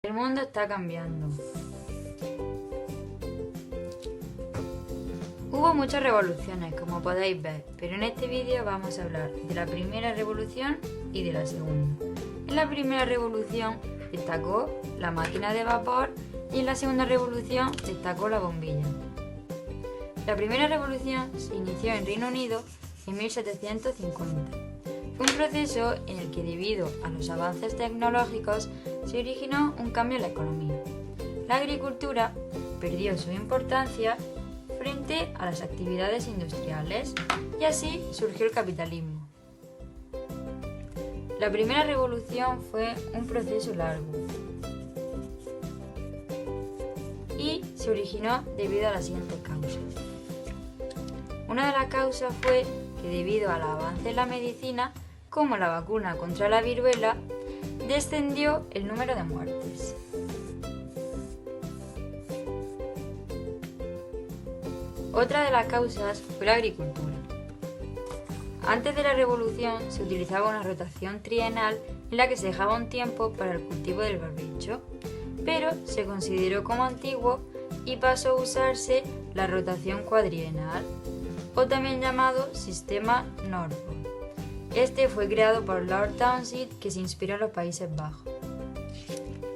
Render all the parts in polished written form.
El mundo está cambiando. Hubo muchas revoluciones, como podéis ver, pero en este vídeo vamos a hablar de la primera revolución y de la segunda. En la primera revolución destacó la máquina de vapor y en la segunda revolución destacó la bombilla. La primera revolución se inició en Reino Unido en 1750. Fue un proceso en el que, debido a los avances tecnológicos, se originó un cambio en la economía. La agricultura perdió su importancia frente a las actividades industriales y así surgió el capitalismo. La primera revolución fue un proceso largo y se originó debido a las siguientes causas. Una de las causas fue que, debido al avance en la medicina, como la vacuna contra la viruela, descendió el número de muertes. Otra de las causas fue la agricultura. Antes de la revolución se utilizaba una rotación trienal en la que se dejaba un tiempo para el cultivo del barbecho, pero se consideró como antiguo y pasó a usarse la rotación cuadrienal, o también llamado sistema Norfolk. Este fue creado por Lord Townshend, que se inspiró en los Países Bajos.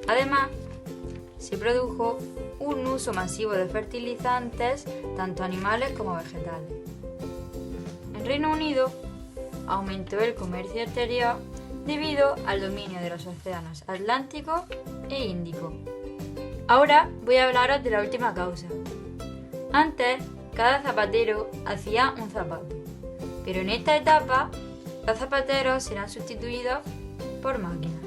Además, se produjo un uso masivo de fertilizantes, tanto animales como vegetales. En Reino Unido, aumentó el comercio exterior debido al dominio de los océanos Atlántico e Índico. Ahora voy a hablaros de la última causa. Antes, cada zapatero hacía un zapato, pero en esta etapa, los zapateros serán sustituidos por máquinas.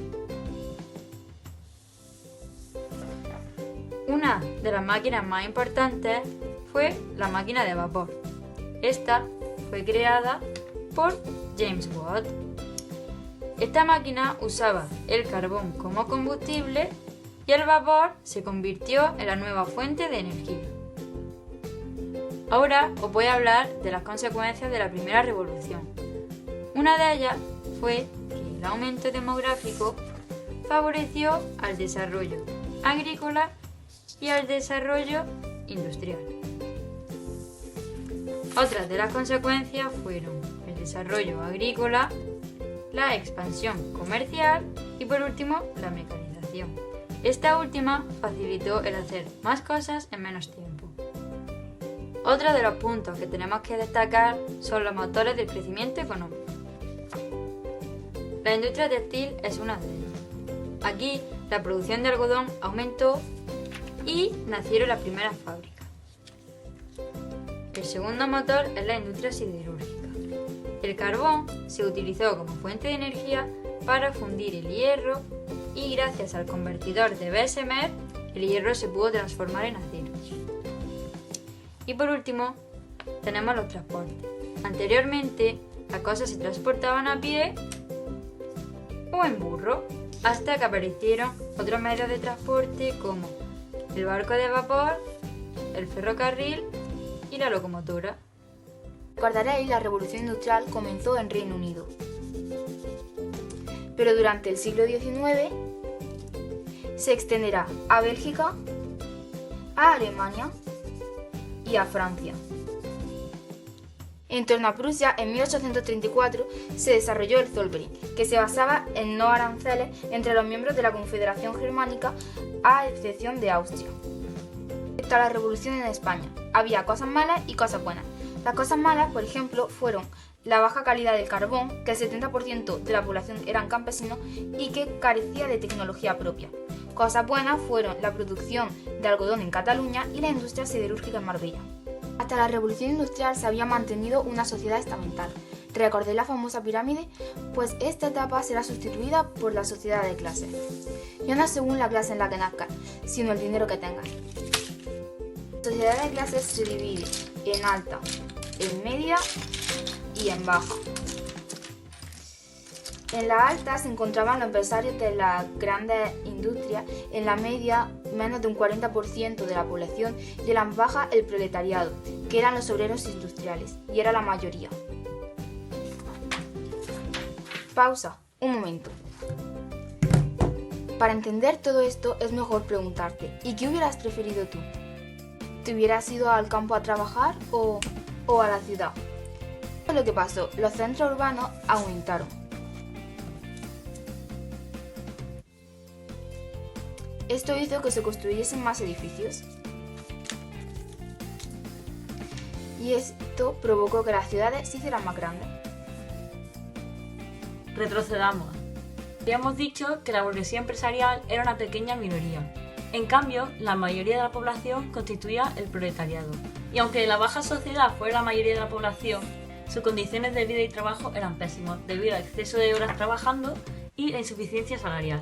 Una de las máquinas más importantes fue la máquina de vapor. Esta fue creada por James Watt. Esta máquina usaba el carbón como combustible y el vapor se convirtió en la nueva fuente de energía. Ahora os voy a hablar de las consecuencias de la primera revolución. Una de ellas fue que el aumento demográfico favoreció al desarrollo agrícola y al desarrollo industrial. Otras de las consecuencias fueron el desarrollo agrícola, la expansión comercial y, por último, la mecanización. Esta última facilitó el hacer más cosas en menos tiempo. Otro de los puntos que tenemos que destacar son los motores del crecimiento económico. La industria textil es una de ellas. Aquí la producción de algodón aumentó y nacieron las primeras fábricas. El segundo motor es la industria siderúrgica. El carbón se utilizó como fuente de energía para fundir el hierro y, gracias al convertidor de Bessemer, el hierro se pudo transformar en acero. Y por último, tenemos los transportes. Anteriormente, las cosas se transportaban a pie o en burro, hasta que aparecieron otros medios de transporte como el barco de vapor, el ferrocarril y la locomotora. Recordaréis, la revolución industrial comenzó en Reino Unido, pero durante el siglo XIX se extenderá a Bélgica, a Alemania y a Francia. En torno a Prusia, en 1834, se desarrolló el Zollverein, que se basaba en no aranceles entre los miembros de la Confederación Germánica, a excepción de Austria. Respecto a la revolución en España, había cosas malas y cosas buenas. Las cosas malas, por ejemplo, fueron la baja calidad del carbón, que el 70% de la población eran campesinos y que carecía de tecnología propia. Cosas buenas fueron la producción de algodón en Cataluña y la industria siderúrgica en Marbella. Hasta la revolución industrial se había mantenido una sociedad estamental. ¿Recordéis la famosa pirámide? Pues esta etapa será sustituida por la sociedad de clases. Ya no según la clase en la que nazcas, sino el dinero que tengas. La sociedad de clases se divide en alta, en media y en baja. En la alta se encontraban los empresarios de las grandes industrias, en la media menos de un 40% de la población y en la baja el proletariado, que eran los obreros industriales, y era la mayoría. Pausa, un momento. Para entender todo esto es mejor preguntarte, ¿y qué hubieras preferido tú? ¿Te hubieras ido al campo a trabajar o a la ciudad? ¿Qué es lo que pasó? Los centros urbanos aumentaron. Esto hizo que se construyesen más edificios. Y esto provocó que las ciudades se hicieran más grandes. Retrocedamos. Habíamos dicho que la burguesía empresarial era una pequeña minoría. En cambio, la mayoría de la población constituía el proletariado. Y aunque la baja sociedad fuera la mayoría de la población, sus condiciones de vida y trabajo eran pésimas debido al exceso de horas trabajando y la insuficiencia salarial.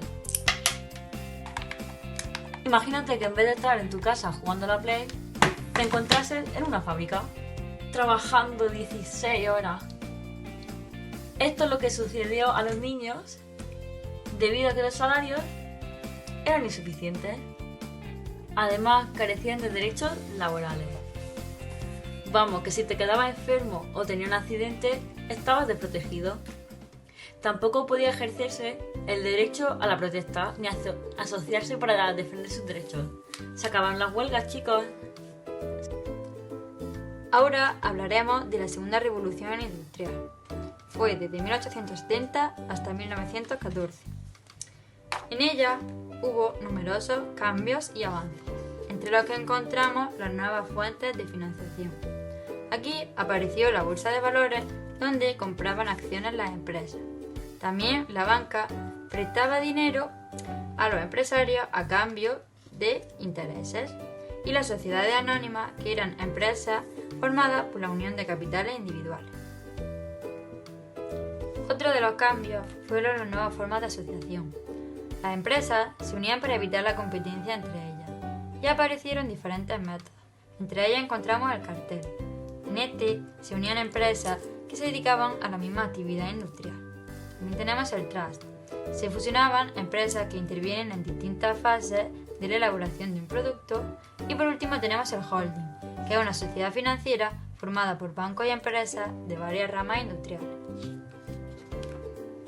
Imagínate que en vez de estar en tu casa jugando a la Play, te encontrases en una fábrica, trabajando 16 horas. Esto es lo que sucedió a los niños debido a que los salarios eran insuficientes. Además, carecían de derechos laborales. Vamos, que si te quedabas enfermo o tenías un accidente, estabas desprotegido. Tampoco podía ejercerse el derecho a la protesta ni asociarse para defender sus derechos. Se acabaron las huelgas, chicos. Ahora hablaremos de la Segunda Revolución Industrial. Fue desde 1870 hasta 1914. En ella hubo numerosos cambios y avances, entre los que encontramos las nuevas fuentes de financiación. Aquí apareció la bolsa de valores, donde compraban acciones las empresas. También la banca prestaba dinero a los empresarios a cambio de intereses. Y las sociedades anónimas, que eran empresas formadas por la unión de capitales individuales. Otro de los cambios fueron las nuevas formas de asociación. Las empresas se unían para evitar la competencia entre ellas y aparecieron diferentes métodos. Entre ellas encontramos el cartel. En este se unían empresas que se dedicaban a la misma actividad industrial. También tenemos el trust. Se fusionaban empresas que intervienen en distintas fases de la elaboración de un producto. Y por último tenemos el holding, que es una sociedad financiera formada por bancos y empresas de varias ramas industriales.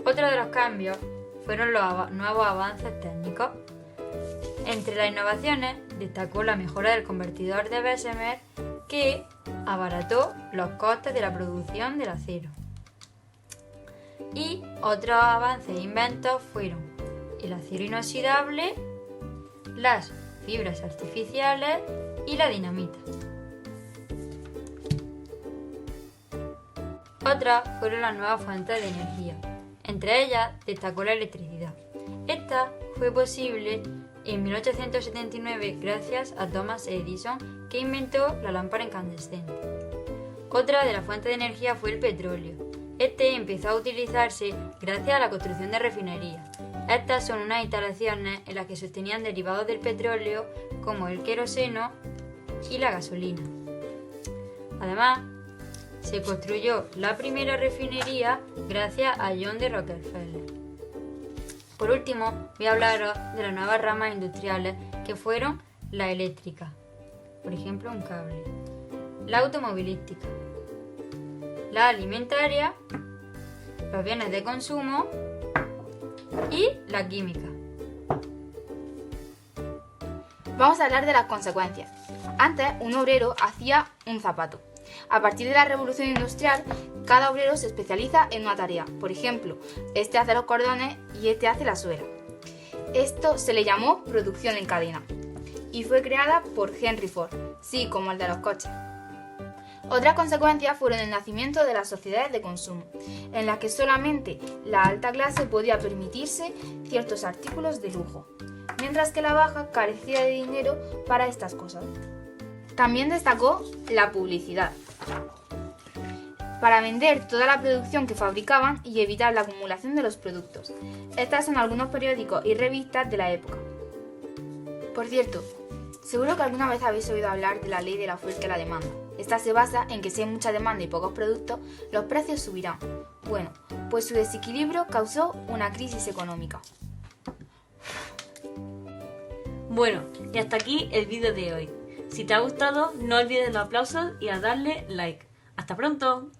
Otro de los cambios fueron los nuevos avances técnicos. Entre las innovaciones destacó la mejora del convertidor de Bessemer, que abarató los costes de la producción del acero. Y otros avances e inventos fueron el acero inoxidable, las fibras artificiales y la dinamita. Otras fueron las nuevas fuentes de energía. Entre ellas destacó la electricidad. Esta fue posible en 1879 gracias a Thomas Edison, que inventó la lámpara incandescente. Otra de las fuentes de energía fue el petróleo. Este empezó a utilizarse gracias a la construcción de refinerías. Estas son unas instalaciones en las que se obtenían derivados del petróleo como el queroseno y la gasolina. Además, se construyó la primera refinería gracias a John D. Rockefeller. Por último, voy a hablaros de las nuevas ramas industriales que fueron la eléctrica, por ejemplo un cable, la automovilística, la alimentaria, los bienes de consumo y la química. Vamos a hablar de las consecuencias. Antes, un obrero hacía un zapato. A partir de la revolución industrial, cada obrero se especializa en una tarea. Por ejemplo, este hace los cordones y este hace la suela. Esto se le llamó producción en cadena y fue creada por Henry Ford, sí, como el de los coches. Otras consecuencias fueron el nacimiento de las sociedades de consumo, en las que solamente la alta clase podía permitirse ciertos artículos de lujo, mientras que la baja carecía de dinero para estas cosas. También destacó la publicidad, para vender toda la producción que fabricaban y evitar la acumulación de los productos. Estas son algunos periódicos y revistas de la época. Por cierto, seguro que alguna vez habéis oído hablar de la ley de la oferta y la demanda. Esta se basa en que si hay mucha demanda y pocos productos, los precios subirán. Bueno, pues su desequilibrio causó una crisis económica. Bueno, y hasta aquí el vídeo de hoy. Si te ha gustado, no olvides los aplausos y a darle like. ¡Hasta pronto!